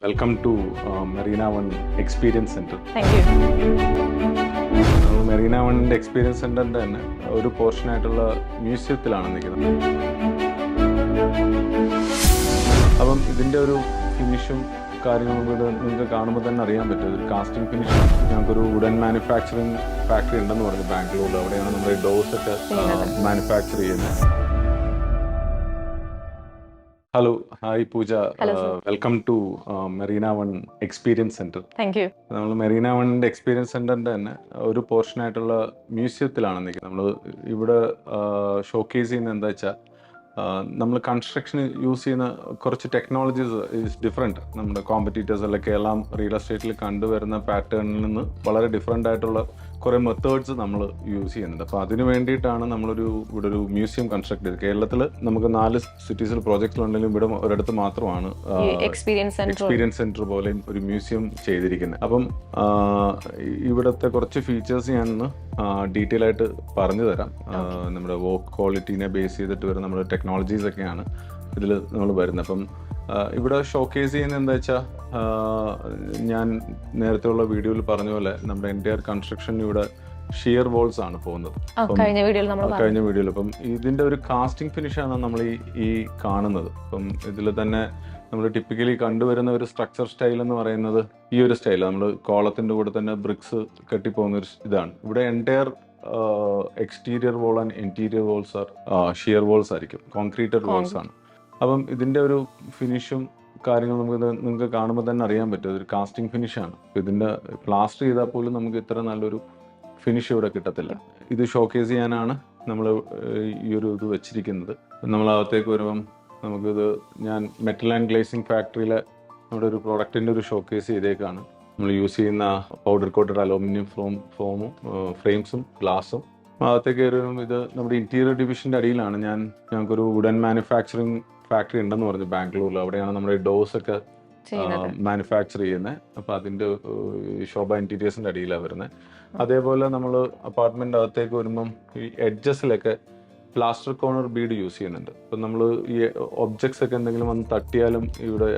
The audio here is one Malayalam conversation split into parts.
Welcome to Marina One Experience Center. Thank you. Merina വണ്ണിൻ്റെ എക്സ്പീരിയൻസ് സെൻ്ററിൻ്റെ തന്നെ ഒരു പോർഷനായിട്ടുള്ള മ്യൂസിയത്തിലാണ് നിൽക്കുന്നത്. അപ്പം ഇതിൻ്റെ ഒരു ഫിനിഷും കാര്യങ്ങളും കൂടെ നിങ്ങൾക്ക് കാണുമ്പോൾ തന്നെ അറിയാൻ പറ്റും. ഒരു കാസ്റ്റിംഗ് ഫിനിഷ്. ഞങ്ങൾക്കൊരു വുഡൻ മാനുഫാക്ചറിങ് ഫാക്ടറി ഉണ്ടെന്ന് പറഞ്ഞു ബാംഗ്ലൂരിൽ. അവിടെയാണ് നമ്മുടെ ഡോസ് ഒക്കെ മാനുഫാക്ചർ ചെയ്യുന്നത്. Hello, hi Pooja. Welcome to Marina One experience centre. Thank you. നമ്മൾ മെറീന വണ്ണിൻ്റെ എക്സ്പീരിയൻസ് സെന്ററിൻ്റെ തന്നെ ഒരു പോർഷനായിട്ടുള്ള മ്യൂസിയത്തിലാണ് നിൽക്കുന്നത്. നമ്മൾ ഇവിടെ ഷോക്കേസ് ചെയ്യുന്നത് എന്താ വെച്ചാൽ, നമ്മൾ കൺസ്ട്രക്ഷന് യൂസ് ചെയ്യുന്ന കുറച്ച് ടെക്നോളജീസ് ഈസ് ഡിഫറെൻറ്റ്. നമ്മുടെ കോമ്പറ്റീറ്റേഴ്സിലൊക്കെ എല്ലാം റിയൽ എസ്റ്റേറ്റിൽ കണ്ടുവരുന്ന പാറ്റേണിൽ നിന്ന് വളരെ ഡിഫറെൻ്റ് ആയിട്ടുള്ള കുറേ മെത്തേഡ്സ് നമ്മൾ യൂസ് ചെയ്യുന്നുണ്ട്. അപ്പോൾ അതിന് വേണ്ടിയിട്ടാണ് ഇവിടെ ഒരു മ്യൂസിയം കൺസ്ട്രക്ട് ചെയ്തത്. കേരളത്തിൽ നമുക്ക് 4 സിറ്റീസിൽ പ്രോജക്റ്റുകളുണ്ടെങ്കിലും ഇവിടെ ഒരിടത്ത് മാത്രമാണ് എക്സ്പീരിയൻസ് സെന്റർ പോലെ ഒരു മ്യൂസിയം ചെയ്തിരിക്കുന്നത്. അപ്പം ഇവിടുത്തെ കുറച്ച് ഫീച്ചേഴ്സ് ഞാനൊന്ന് ഡീറ്റെയിൽ ആയിട്ട് പറഞ്ഞു തരാം. നമ്മുടെ വർക്ക് ക്വാളിറ്റീനെ ബേസ് ചെയ്തിട്ട് വരുന്ന നമ്മുടെ ടെക്നോളജീസ് ഒക്കെയാണ് ഇതിൽ നമ്മൾ വരുന്നത്. അപ്പം ഇവിടെ ഷോക്കേസ് ചെയ്യുന്നത് എന്താ വെച്ചാൽ, ഞാൻ നേരത്തെ ഉള്ള വീഡിയോയിൽ പറഞ്ഞ പോലെ നമ്മുടെ എൻ്റയർ കൺസ്ട്രക്ഷൻ ഇവിടെ ഷിയർ വോൾസ് ആണ് പോകുന്നത്. കഴിഞ്ഞ വീഡിയോയിൽ അപ്പം ഇതിൻ്റെ ഒരു കാസ്റ്റിംഗ് ഫിനിഷാണ് നമ്മൾ ഈ കാണുന്നത്. അപ്പം ഇതിൽ തന്നെ നമ്മൾ ടിപ്പിക്കലി കണ്ടുവരുന്ന ഒരു സ്ട്രക്ചർ സ്റ്റൈൽ എന്ന് പറയുന്നത് ഈ ഒരു സ്റ്റൈൽ. നമ്മൾ കോളത്തിൻ്റെ കൂടെ തന്നെ ബ്രിക്സ് കെട്ടിപ്പോകുന്ന ഒരു ഇതാണ്. ഇവിടെ entire exterior wall and interior walls are shear walls ആയിരിക്കും, കോൺക്രീറ്റഡ് വോൾസ് ആണ്. അപ്പം ഇതിൻ്റെ ഒരു ഫിനിഷും കാര്യങ്ങളും നിങ്ങൾക്ക് കാണുമ്പോൾ തന്നെ അറിയാൻ പറ്റും. ഇതൊരു കാസ്റ്റിംഗ് ഫിനിഷാണ്. ഇതിൻ്റെ പ്ലാസ്റ്റർ ചെയ്താൽ പോലും നമുക്ക് ഇത്ര നല്ലൊരു ഫിനിഷ് ഇവിടെ കിട്ടത്തില്ല. ഇത് ഷോക്കേസ് ചെയ്യാനാണ് നമ്മൾ ഈ ഒരു ഇത് വെച്ചിരിക്കുന്നത്. നമ്മളകത്തേക്ക് വരുമ്പം നമുക്കിത് ഞാൻ മെറ്റൽ ആൻഡ് ഗ്ലേസിംഗ് ഫാക്ടറിയിലെ നമ്മുടെ ഒരു പ്രോഡക്റ്റിൻ്റെ ഒരു ഷോക്കേസ് ചെയ്തേക്കാണ്. നമ്മൾ യൂസ് ചെയ്യുന്ന പൗഡർ കോട്ടഡ് അലൂമിനിയം ഫോമും ഫ്രെയിംസും ഗ്ലാസും. അകത്തേക്ക് കയറും. ഇത് നമ്മുടെ ഇന്റീരിയർ ഡിവിഷൻ്റെ അടിയിലാണ് ഞങ്ങൾക്കൊരു വുഡൻ മാനുഫാക്ചറിങ് ഫാക്ടറി ഉണ്ടെന്ന് പറഞ്ഞു ബാംഗ്ലൂരിൽ. അവിടെയാണ് നമ്മുടെ ഡോസ് ഒക്കെ മാനുഫാക്ചർ ചെയ്യുന്നത്. അപ്പോൾ അതിൻ്റെ ശോഭ ഇന്റീരിയേഴ്സിൻ്റെ അടിയിലാണ് വരുന്നത്. അതേപോലെ നമ്മൾ അപ്പാർട്ട്മെൻ്റ് അകത്തേക്ക് വരുമ്പം ഈ എഡ്ജസിലൊക്കെ പ്ലാസ്റ്റർ കോർണർ ബീഡ് യൂസ് ചെയ്യുന്നുണ്ട്. അപ്പം നമ്മൾ ഈ ഒബ്ജക്ട്സ് ഒക്കെ എന്തെങ്കിലും വന്ന് തട്ടിയാലും ഇവിടെ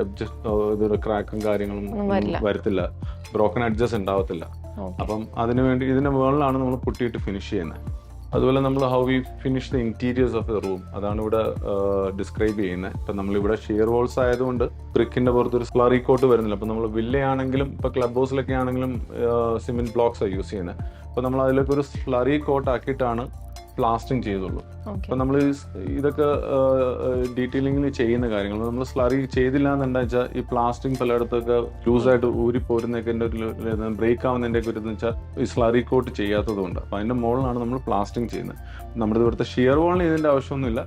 ഇതൊരു ക്രാക്കും കാര്യങ്ങളും വരത്തില്ല, ബ്രോക്കൺ എഡ്ജസ് ഉണ്ടാവത്തില്ല. അപ്പം അതിനുവേണ്ടി ഇതിൻ്റെ മുകളിലാണ് നമ്മൾ പുട്ടിയിട്ട് ഫിനിഷ് ചെയ്യുന്നത്. അതുപോലെ നമ്മൾ how we finish the interiors of the room, അതാണ് ഇവിടെ ഡിസ്ക്രൈബ് ചെയ്യുന്നത്. ഇപ്പം നമ്മളിവിടെ ഷിയർ വോൾസ് ആയതുകൊണ്ട് ബ്രിക്കിന്റെ പുറത്ത് ഒരു സ്ലറി കോട്ട് വരുന്നില്ല. അപ്പം നമ്മൾ വില്ലയാണെങ്കിലും ഇപ്പം ക്ലബ് ഹൗസിലൊക്കെ ആണെങ്കിലും സിമെന്റ് ബ്ലോക്സ് ആണ് യൂസ് ചെയ്യുന്നത്. അപ്പം നമ്മൾ അതിലേക്ക് ഒരു സ്ലറി കോട്ട് ആക്കിയിട്ടാണ് പ്ലാസ്റ്റിംഗ് ചെയ്തുള്ളൂ. അപ്പം നമ്മൾ ഇതൊക്കെ ഡീറ്റെയിലിംഗിൽ ചെയ്യുന്ന കാര്യങ്ങൾ നമ്മൾ സ്ലറി ചെയ്തില്ല എന്നുണ്ടെന്ന് വെച്ചാൽ ഈ പ്ലാസ്റ്റിംഗ് പലയിടത്തൊക്കെ ലൂസായിട്ട് ഊരിപ്പോരുന്നൊക്കെ ബ്രേക്ക് ആവുന്നതിൻ്റെ ഒക്കെ ഒരു വെച്ചാൽ ഈ സ്ലറി കോട്ട് ചെയ്യാത്തത് കൊണ്ട്. അപ്പം അതിൻ്റെ മുകളിലാണ് നമ്മൾ പ്ലാസ്റ്റിംഗ് ചെയ്യുന്നത്. നമ്മുടെ ഇവിടുത്തെ ഷിയർ വോളിന് ഇതിൻ്റെ ആവശ്യമൊന്നുമില്ല.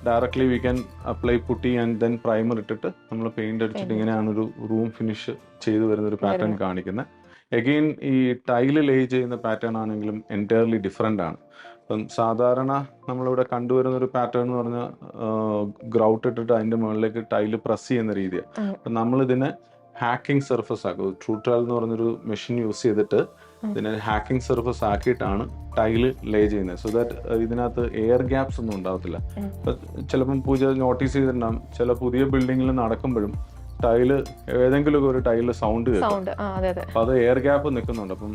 Directly we can apply putty and then primer ഇട്ടിട്ട് നമ്മൾ പെയിന്റ് അടിച്ചിട്ട് ഇങ്ങനെയാണ് ഒരു റൂം ഫിനിഷ് ചെയ്തു വരുന്നൊരു പാറ്റേൺ കാണിക്കുന്നത്. എഗെയിൻ ഈ ടൈല് ലേ ചെയ്യുന്ന പാറ്റേൺ ആണെങ്കിലും എൻറ്റയർലി ഡിഫറെൻ്റ് ആണ്. അപ്പം സാധാരണ നമ്മളിവിടെ കണ്ടുവരുന്ന ഒരു പാറ്റേൺ എന്ന് പറഞ്ഞാൽ ഗ്രൗട്ട് ഇട്ടിട്ട് അതിൻ്റെ മുകളിലേക്ക് ടൈല് പ്രസ് ചെയ്യുന്ന രീതിയാണ്. അപ്പം നമ്മളിതിനെ ഹാക്കിംഗ് സർഫസ് ആക്കും. ട്രൂട്രാൽ എന്ന് പറഞ്ഞൊരു മെഷീൻ യൂസ് ചെയ്തിട്ട് ഇതിനെ ഹാക്കിംഗ് സർഫസ് ആക്കിയിട്ടാണ് ടൈല് ലേ ചെയ്യുന്നത്. സോ ദാറ്റ് ഇതിനകത്ത് എയർ ഗ്യാപ്സ് ഒന്നും ഉണ്ടാവത്തില്ല. ചിലപ്പം പൂജ നോട്ടീസ് ചെയ്തിട്ടുണ്ടാകും, ചില പുതിയ ബിൽഡിങ്ങിൽ നടക്കുമ്പോഴും ടൈല് ഏതെങ്കിലും ഒരു ടൈല് സൗണ്ട് കേൾക്കും. അപ്പൊ അത് എയർ ഗ്യാപ്പ് നിൽക്കുന്നുണ്ട്. അപ്പം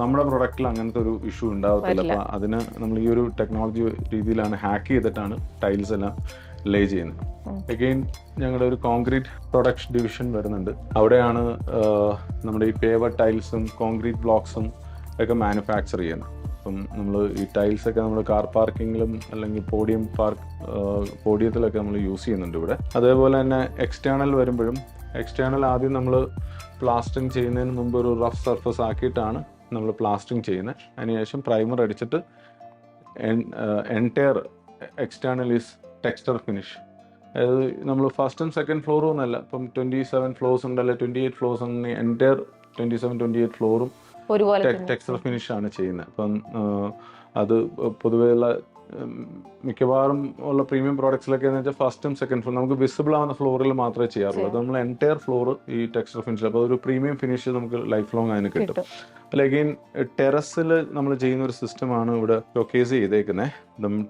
നമ്മുടെ പ്രൊഡക്റ്റിൽ അങ്ങനത്തെ ഒരു ഇഷ്യൂ ഉണ്ടാവത്തില്ല. അപ്പൊ അതിന് നമ്മൾ ഈ ഒരു ടെക്നോളജി രീതിയിലാണ് ഹാക്ക് ചെയ്തിട്ടാണ് ടൈൽസ് എല്ലാം ലേ ചെയ്യുന്നത്. അഗെയിൻ ഞങ്ങളുടെ ഒരു കോൺക്രീറ്റ് പ്രൊഡക്ഷൻ ഡിവിഷൻ വരുന്നുണ്ട്. അവിടെയാണ് നമ്മുടെ ഈ പേവർ ടൈൽസും കോൺക്രീറ്റ് ബ്ലോക്സും ഒക്കെ മാനുഫാക്ചർ ചെയ്യുന്നത്. അപ്പം നമ്മൾ ഈ ടൈൽസ് ഒക്കെ നമ്മൾ കാർ പാർക്കിങ്ങിലും അല്ലെങ്കിൽ പോഡിയത്തിലൊക്കെ നമ്മൾ യൂസ് ചെയ്യുന്നുണ്ട് ഇവിടെ. അതേപോലെ തന്നെ എക്സ്റ്റേണൽ വരുമ്പോഴും എക്സ്റ്റേണൽ ആദ്യം നമ്മൾ പ്ലാസ്റ്ററിങ് ചെയ്യുന്നതിന് മുമ്പ് ഒരു റഫ് സർഫസ് ആക്കിയിട്ടാണ് നമ്മൾ പ്ലാസ്റ്ററിങ് ചെയ്യുന്നത്. അതിനുശേഷം പ്രൈമർ അടിച്ചിട്ട് entire external is texture finish. അതായത് നമ്മൾ ഫസ്റ്റ് ആൻഡ് സെക്കൻഡ് ഫ്ലോറും എന്നല്ല, ഇപ്പം 27 ഫ്ലോർസ് ഉണ്ടല്ലേ, 28 ഫ്ലോർസ് ഉണ്ടെങ്കിൽ എൻറ്റയർ 27-28 ഫ്ലോറും ടെക്സ്ചർ ഫിനിഷ് ആണ് ചെയ്യുന്നത്. അപ്പം അത് പൊതുവെയുള്ള മിക്കവാറും ഉള്ള പ്രീമിയം പ്രോഡക്ട്സിലൊക്കെ എന്ന് വെച്ചാൽ ഫസ്റ്റും സെക്കൻഡ് ഫ്ലോർ നമുക്ക് വിസിബിൾ ആവുന്ന ഫ്ലോറിൽ മാത്രമേ ചെയ്യാറുള്ളൂ. അത് നമ്മൾ എൻറ്റയർ ഫ്ലോർ ഈ ടെക്സ്ചർ ഫിനിഷ്. അപ്പോൾ ഒരു പ്രീമിയം ഫിനിഷ് നമുക്ക് ലൈഫ് ലോങ് അതിന് കിട്ടും. അല്ല, അഗെയിൻ ടെറസിൽ നമ്മൾ ചെയ്യുന്ന ഒരു സിസ്റ്റമാണ് ഇവിടെ ഷോക്കേസ് ചെയ്തേക്കുന്നത്.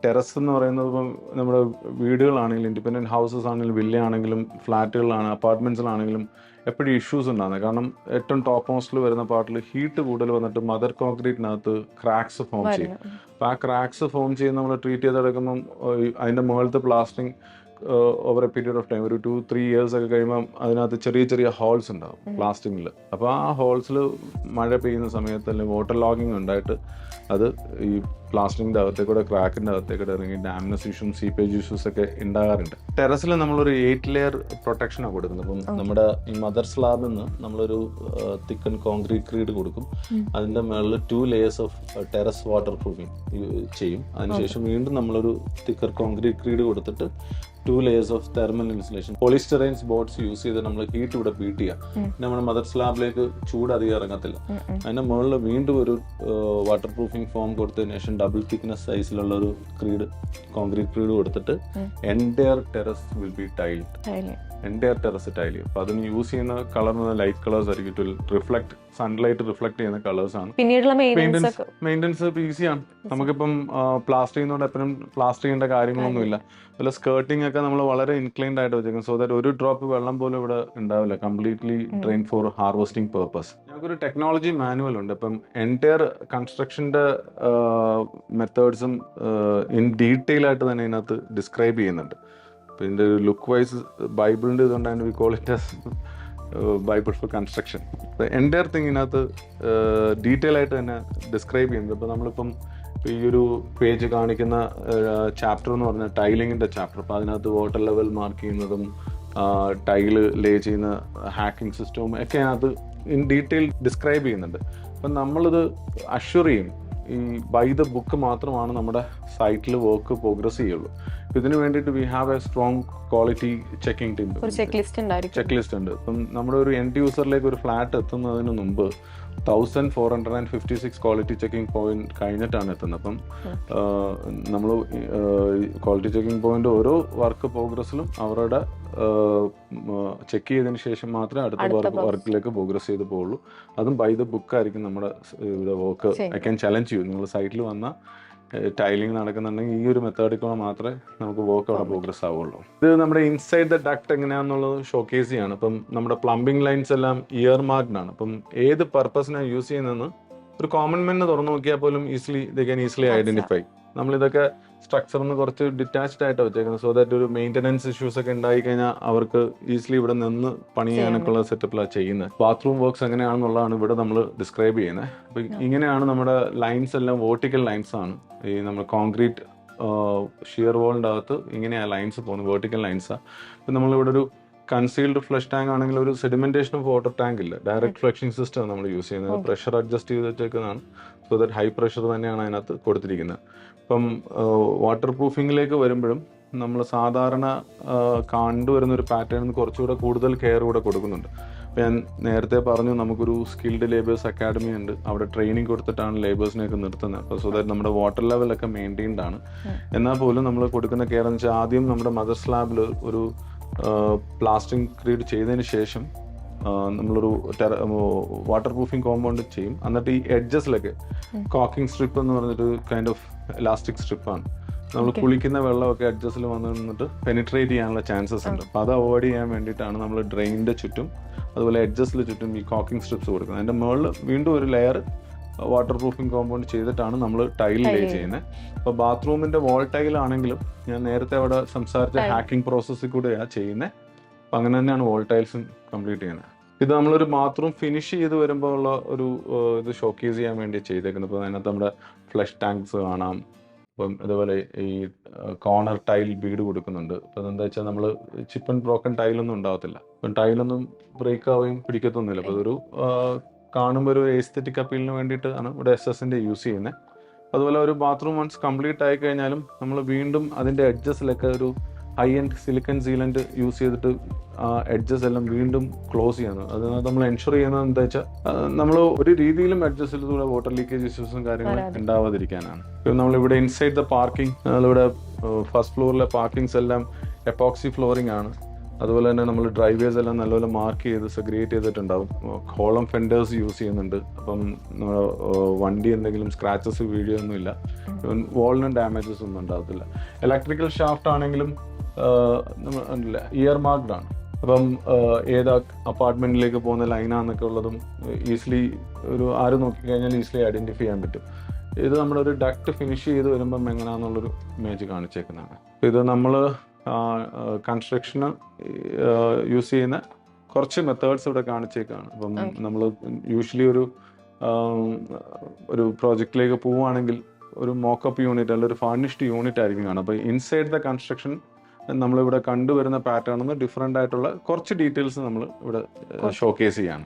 ടെറസ് എന്ന് പറയുന്നത് ഇപ്പം നമ്മുടെ വീടുകളാണെങ്കിലും ഇൻഡിപെൻഡൻറ്റ് ഹൗസസ് ആണെങ്കിലും വില്ല ആണെങ്കിലും ഫ്ലാറ്റുകളാണ് അപ്പാർട്ട്മെൻറ്റ്സിലാണെങ്കിലും എപ്പോഴും ഇഷ്യൂസ് ഉണ്ടാകുന്നത്. കാരണം ഏറ്റവും ടോപ്പ് മോസ്റ്റിൽ വരുന്ന പാർട്ടിൽ ഹീറ്റ് കൂടുതൽ വന്നിട്ട് മദർ കോൺക്രീറ്റിനകത്ത് ക്രാക്സ് ഫോം ചെയ്യും. അപ്പോൾ ആ ക്രാക്സ് ഫോം ചെയ്ത് നമ്മൾ ട്രീറ്റ് ചെയ്തെടുക്കുമ്പം അതിൻ്റെ മുകളിലത്തെ plastering over A period of time ഒരു 2-3 years ഒക്കെ കഴിയുമ്പം അതിനകത്ത് ചെറിയ ചെറിയ ഹോൾസ് ഉണ്ടാവും പ്ലാസ്റ്റിക്കിൽ. അപ്പോൾ ആ ഹോൾസിൽ മഴ പെയ്യുന്ന സമയത്ത് അല്ലെങ്കിൽ വാട്ടർ ലോഗിങ് ഉണ്ടായിട്ട് അത് ഈ പ്ലാസ്റ്റിക്കിൻ്റെ അകത്തേക്കൂടെ ക്രാക്കിൻ്റെ അകത്തേക്കൂടെ ഇറങ്ങി ഡാമിനസ് ഇഷ്യൂസും സീപ്പേജ് ഇഷ്യൂസ് ഒക്കെ ഉണ്ടാകാറുണ്ട്. ടെറസിൽ നമ്മളൊരു 8 layer പ്രൊട്ടക്ഷനാണ് കൊടുക്കുന്നത്. അപ്പം നമ്മുടെ ഈ മദർ സ്ലാബിൽ നിന്ന് നമ്മളൊരു തിക്കൻ കോൺക്രീറ്റ് ക്രീഡ് കൊടുക്കും. അതിൻ്റെ മുകളിൽ 2 layers of terrace water proofing ചെയ്യും. അതിനുശേഷം വീണ്ടും നമ്മളൊരു തിക്കർ കോൺക്രീറ്റ് ക്രീഡ് കൊടുത്തിട്ട് 2 layers of thermal insulation polystyrenes boards use ചെയ്ത് നമ്മൾ ഹീറ്റ് ഇവിടെ ബീറ്റ് ചെയ്യുക. നമ്മുടെ മദർ സ്ലാബിലേക്ക് ചൂട് അധികം ഇറങ്ങത്തില്ല. അതിൻ്റെ മുകളിൽ വീണ്ടും ഒരു വാട്ടർ പ്രൂഫിംഗ് ഫോം കൊടുത്തതിന് ശേഷം ഡബിൾ തിക്നെസ് സൈസിലുള്ള ഒരു ക്രീഡ് കോൺക്രീറ്റ് ക്രീഡ് കൊടുത്തിട്ട് entire terrace will be tiled. Entire terrace tile ചെയ്യും. അപ്പോൾ അതിന് യൂസ് ചെയ്യുന്ന കളർ ലൈറ്റ് കളേഴ്സ് ആയിരിക്കും. It will reflect sunlight reflect ചെയ്യുന്ന കളേഴ്സ് ആണ്. മെയിൻ്റെനൻസ് ഈസിയാണ്. നമുക്കിപ്പം പ്ലാസ്റ്റർ ചെയ്യുന്നതുകൊണ്ട് എപ്പോഴും പ്ലാസ്റ്റർ ചെയ്യേണ്ട കാര്യങ്ങളൊന്നുമില്ല. അതുപോലെ സ്കേർട്ടിംഗ് ഒക്കെ നമ്മൾ വളരെ ഇൻക്ലൈൻഡ് ആയിട്ട് വെച്ചേക്കും. സോ ദാറ്റ് ഒരു ഡ്രോപ്പ് വെള്ളം പോലും ഇവിടെ ഉണ്ടാവില്ല. Completely drain for harvesting purpose. ഞങ്ങൾക്കൊരു ടെക്നോളജി മാനുവൽ ഉണ്ട്. ഇപ്പം എൻറ്റയർ കൺസ്ട്രക്ഷൻ്റെ മെത്തേഡ്സും ഇൻ ഡീറ്റെയിൽ ആയിട്ട് തന്നെ ഇതിനകത്ത് ഡിസ്ക്രൈബ് ചെയ്യുന്നുണ്ട്. അപ്പോൾ ഇതിൻ്റെ ഒരു ലുക്ക് വൈസ് ബൈബിളിൻ്റെ ഇതുകൊണ്ടാണ് we call it as Bible for construction. Entire തിങ്ങിനകത്ത് ഡീറ്റെയിൽ ആയിട്ട് തന്നെ ഡിസ്ക്രൈബ് ചെയ്യുന്നത്. ഇപ്പോൾ നമ്മളിപ്പം ഈ ഒരു പേജ് കാണിക്കുന്ന ചാപ്റ്റർ എന്ന് പറഞ്ഞാൽ ടൈലിങ്ങിൻ്റെ ചാപ്റ്റർ. അപ്പോൾ അതിനകത്ത് വാട്ടർ ലെവൽ മാർക്ക് ചെയ്യുന്നതും ടൈല് ലേ ചെയ്യുന്ന ഹാക്കിംഗ് സിസ്റ്റവും ഒക്കെ അതിനകത്ത് ഇൻ ഡീറ്റെയിൽ ഡിസ്ക്രൈബ് ചെയ്യുന്നുണ്ട്. അപ്പം നമ്മളിത് അഷ്വർ ചെയ്യും ഈ ബൈ ദ ബുക്ക് മാത്രമാണ് നമ്മുടെ സൈറ്റിൽ വർക്ക് പ്രോഗ്രസ് ചെയ്യുള്ളൂ. ഇതിന് വേണ്ടിയിട്ട് we have A strong quality checking team. Check list ഉണ്ട്. ഇപ്പം നമ്മുടെ ഒരു എൻഡ് യൂസറിലേക്ക് ഒരു ഫ്ലാറ്റ് എത്തുന്നതിന് മുമ്പ് 1456 ക്വാളിറ്റി ചെക്കിംഗ് പോയിന്റ് കഴിഞ്ഞിട്ടാണ് എത്തുന്നത്. അപ്പം നമ്മൾ ക്വാളിറ്റി ചെക്കിംഗ് പോയിന്റ് ഓരോ വർക്ക് പ്രോഗ്രസ്സിലും അവരുടെ ചെക്ക് ചെയ്തതിന് ശേഷം മാത്രമേ അടുത്ത വർക്കിലേക്ക് പ്രോഗ്രസ് ചെയ്ത് പോകുള്ളൂ. അതും ബൈ ദ ബുക്ക് ആയിരിക്കും നമ്മുടെ വർക്ക്. ഐ ക്യാൻ ചലഞ്ച് ചെയ്യും. നിങ്ങൾ സൈറ്റിൽ വന്ന ടൈലിംഗ് നടക്കുന്നുണ്ടെങ്കിൽ ഈ ഒരു മെത്തേഡിൽ മാത്രമേ നമുക്ക് വർക്ക് അവിടെ പ്രോഗ്രസ് ആവുള്ളൂ. ഇത് നമ്മുടെ ഇൻസൈഡ് ദ ഡക്ട് എങ്ങനെയാണെന്നുള്ളത് ഷോക്കേസ് ചെയ്യാണ്. ഇപ്പം നമ്മുടെ പ്ലംബിംഗ് ലൈൻസ് എല്ലാം ഇയർ മാർക്ക്ഡ് ആണ്. അപ്പം ഏത് പർപ്പസിനാണ് യൂസ് ചെയ്യുന്നതെന്ന് ഒരു കോമൺ മെൻ തുറന്നു നോക്കിയാൽ പോലും ദേ ക്യാൻ ഈസിലി ഐഡന്റിഫൈ. നമ്മളിതൊക്കെ സ്ട്രക്ചറിന് കുറച്ച് ഡിറ്റാച്ച്ഡ് ആയിട്ട് വെച്ചേക്കുന്നത്. സോ ദാറ്റ് ഒരു മെയിൻ്റനൻസ് ഇഷ്യൂസ് ഒക്കെ ഉണ്ടായി കഴിഞ്ഞാൽ അവർക്ക് ഈസിലി ഇവിടെ നിന്ന് പണി ചെയ്യാനൊക്കെ ഉള്ള സെറ്റപ്പിലാണ് ചെയ്യുന്നത്. ബാത്റൂം വർക്ക്സ് എങ്ങനെയാണെന്നുള്ളതാണ് ഇവിടെ നമ്മൾ ഡിസ്ക്രൈബ് ചെയ്യുന്നത്. അപ്പം ഇങ്ങനെയാണ് നമ്മുടെ ലൈൻസ് എല്ലാം വേർട്ടിക്കൽ ലൈൻസ് ആണ്. ഈ നമ്മൾ കോൺക്രീറ്റ് ഷിയർ വാളിൻ്റെ അകത്ത് ഇങ്ങനെയാണ് ലൈൻസ് പോകുന്നത്, വേർട്ടിക്കൽ ലൈൻസാണ്. ഇപ്പം നമ്മളിവിടെ ഒരു കൺസീൽഡ് ഫ്ലഷ് ടാങ്ക് ആണെങ്കിൽ ഒരു സെഡിമെന്റേഷൻ ഓഫ് വാട്ടർ ടാങ്ക് ഇല്ല, ഡയറക്റ്റ് ഫ്ലഷിംഗ് സിസ്റ്റം നമ്മൾ യൂസ് ചെയ്യുന്നത്. പ്രഷർ അഡ്ജസ്റ്റ് ചെയ്ത് വെച്ചേക്കുന്നതാണ്. സോ ദാറ്റ് ഹൈ പ്രഷർ തന്നെയാണ് അതിനകത്ത് കൊടുത്തിരിക്കുന്നത്. ഇപ്പം വാട്ടർ പ്രൂഫിങ്ങിലേക്ക് വരുമ്പോഴും നമ്മൾ സാധാരണ കണ്ടുവരുന്ന ഒരു പാറ്റേണിന് കുറച്ചുകൂടെ കൂടുതൽ കെയർ കൂടെ കൊടുക്കുന്നുണ്ട്. അപ്പോൾ ഞാൻ നേരത്തെ പറഞ്ഞു നമുക്കൊരു സ്കിൽഡ് ലേബേഴ്സ് അക്കാഡമി ഉണ്ട്. അവിടെ ട്രെയിനിങ് കൊടുത്തിട്ടാണ് ലേബേഴ്സിനെയൊക്കെ നിർത്തുന്നത്. അപ്പോൾ സോ ദാറ്റ് നമ്മുടെ വാട്ടർ ലെവലൊക്കെ മെയിൻറ്റെയിൻഡ് ആണ്. എന്നാൽ പോലും നമ്മൾ കൊടുക്കുന്ന കെയർ എന്ന് വെച്ചാൽ ആദ്യം നമ്മുടെ മദർ സ്ലാബിൽ ഒരു പ്ലാസ്റ്റിക് ക്രീഡ് ചെയ്തതിന് ശേഷം നമ്മളൊരു വാട്ടർ പ്രൂഫിംഗ് കോമ്പൗണ്ട് ചെയ്യും. എന്നിട്ട് ഈ എഡ്ജസിലൊക്കെ കോക്കിംഗ് സ്ട്രിപ്പ് എന്ന് പറഞ്ഞൊരു കൈൻഡ് ഓഫ് ഇലാസ്റ്റിക് സ്ട്രിപ്പാണ്. നമ്മൾ കുളിക്കുന്ന വെള്ളമൊക്കെ അഡ്ജസ്റ്റിൽ വന്നിട്ട് പെനിട്രേറ്റ് ചെയ്യാനുള്ള ചാൻസസ് ഉണ്ട്. അപ്പോൾ അത് അവോയ്ഡ് ചെയ്യാൻ വേണ്ടിയിട്ടാണ് നമ്മൾ ഡ്രെയിനിൻ്റെ ചുറ്റും അതുപോലെ എഡ്ജസ്റ്റിൽ ചുറ്റും ഈ കോക്കിംഗ് സ്ട്രിപ്സ് കൊടുക്കുന്നത്. അതിൻ്റെ മുകളിൽ വീണ്ടും ഒരു ലെയർ വാട്ടർ പ്രൂഫിംഗ് കോമ്പൗണ്ട് ചെയ്തിട്ടാണ് നമ്മൾ ടൈൽ ലേ ചെയ്യുന്നത്. അപ്പോൾ ബാത്റൂമിൻ്റെ വാൾ ടൈലാണെങ്കിലും ഞാൻ നേരത്തെ അവിടെ സംസാരിച്ച ഹാക്കിംഗ് പ്രോസസ്സിൽ കൂടെയാണ് ചെയ്യുന്നത്. അപ്പം അങ്ങനെ തന്നെയാണ് വാൾ ടൈൽസും കംപ്ലീറ്റ് ചെയ്യുന്നത്. ഇത് നമ്മളൊരു ബാത്റൂം ഫിനിഷ് ചെയ്ത് വരുമ്പോൾ ഉള്ള ഒരു ഇത് ഷോക്കേസ് ചെയ്യാൻ വേണ്ടി ചെയ്തേക്കുന്നത്. അപ്പോൾ അതിനകത്ത് നമ്മുടെ ഫ്ലഷ് ടാങ്ക്സ് കാണാം. അപ്പം അതുപോലെ ഈ കോർണർ ടൈൽ ബീഡ് കൊടുക്കുന്നുണ്ട്. അപ്പം എന്താ വെച്ചാൽ നമ്മൾ ചിപ്പ് ആൻഡ് ബ്രോക്കൺ ടൈലൊന്നും ഉണ്ടാകത്തില്ല. അപ്പം ടൈലൊന്നും ബ്രേക്ക് ആവുകയും പിടിക്കത്തൊന്നുമില്ല. അപ്പോൾ അതൊരു കാണുമ്പോൾ ഒരു എസ്തെറ്റിക് അപ്പീലിന് വേണ്ടിയിട്ട് ആണ് ഇവിടെ SS-ൻ്റെ യൂസ് ചെയ്യുന്നത്. അതുപോലെ ഒരു ബാത്റൂം വൺസ് കംപ്ലീറ്റ് ആയി കഴിഞ്ഞാലും നമ്മൾ വീണ്ടും അതിൻ്റെ എഡ്ജസിലൊക്കെ ഒരു high end silicone sealant use ചെയ്തിട്ട് എഡ്ജസ് എല്ലാം വീണ്ടും ക്ലോസ് ചെയ്യുന്നത്. അത് നമ്മൾ എൻഷുർ ചെയ്യുന്നത് എന്താ വെച്ചാൽ നമ്മൾ ഒരു രീതിയിലും എഡ്ജസിലൂടെ വാട്ടർ ലീക്കേജ് ഇഷ്യൂസും കാര്യങ്ങളും ഉണ്ടാവാതിരിക്കാനാണ്. ഇപ്പം നമ്മളിവിടെ ഇൻസൈഡ് ദ പാർക്കിംഗ്, നമ്മളിവിടെ ഫസ്റ്റ് ഫ്ലോറിലെ പാർക്കിങ്സ് എല്ലാം എപ്പോക്സി ഫ്ലോറിംഗ് ആണ്. അതുപോലെ തന്നെ നമ്മൾ ഡ്രൈവേഴ്സ് എല്ലാം നല്ലപോലെ മാർക്ക് ചെയ്ത് സെഗ്രിഗേറ്റ് ചെയ്തിട്ടുണ്ടാവും. കോളം ഫെൻഡേഴ്സ് യൂസ് ചെയ്യുന്നുണ്ട്. അപ്പം നമ്മുടെ വണ്ടി എന്തെങ്കിലും സ്ക്രാച്ചസ് വീഴുകയൊന്നുമില്ല. വാളിനും ഡാമേജസ് ഒന്നും ഉണ്ടാകത്തില്ല. ഇലക്ട്രിക്കൽ ഷാഫ്റ്റ് ആണെങ്കിലും ഇയർ മാർക്ക്ഡ് ആണ്. അപ്പം ഏത് അപ്പാർട്ട്മെന്റിലേക്ക് പോകുന്ന ലൈനാന്നൊക്കെ ഉള്ളതും ഈസിലി ആര് നോക്കിക്കഴിഞ്ഞാൽ ഈസിലി ഐഡന്റിഫൈ ചെയ്യാൻ പറ്റും. ഇത് നമ്മളൊരു ഡക്ട് ഫിനിഷ് ചെയ്ത് വരുമ്പം എങ്ങനെയാണെന്നുള്ളൊരു ഇമേജ് കാണിച്ചേക്കുന്നതാണ്. ഇത് നമ്മൾ കൺസ്ട്രക്ഷന് യൂസ് ചെയ്യുന്ന കുറച്ച് മെത്തേഡ്സ് ഇവിടെ കാണിച്ചേക്കാണ്. അപ്പം നമ്മൾ യൂഷ്വലി ഒരു പ്രോജക്റ്റിലേക്ക് പോവുകയാണെങ്കിൽ ഒരു മോക്കപ്പ് യൂണിറ്റ് അല്ലെങ്കിൽ ഒരു ഫർണിഷ്ഡ് യൂണിറ്റ് ആയിരിക്കും കാണും. അപ്പോൾ ഇൻസൈഡ് ദ കൺസ്ട്രക്ഷൻ നമ്മളിവിടെ കണ്ടുവരുന്ന പാറ്റേണിൽ നിന്ന് ഡിഫറെൻ്റ് ആയിട്ടുള്ള കുറച്ച് ഡീറ്റെയിൽസ് നമ്മൾ ഇവിടെ ഷോക്കേസ് ചെയ്യാണ്.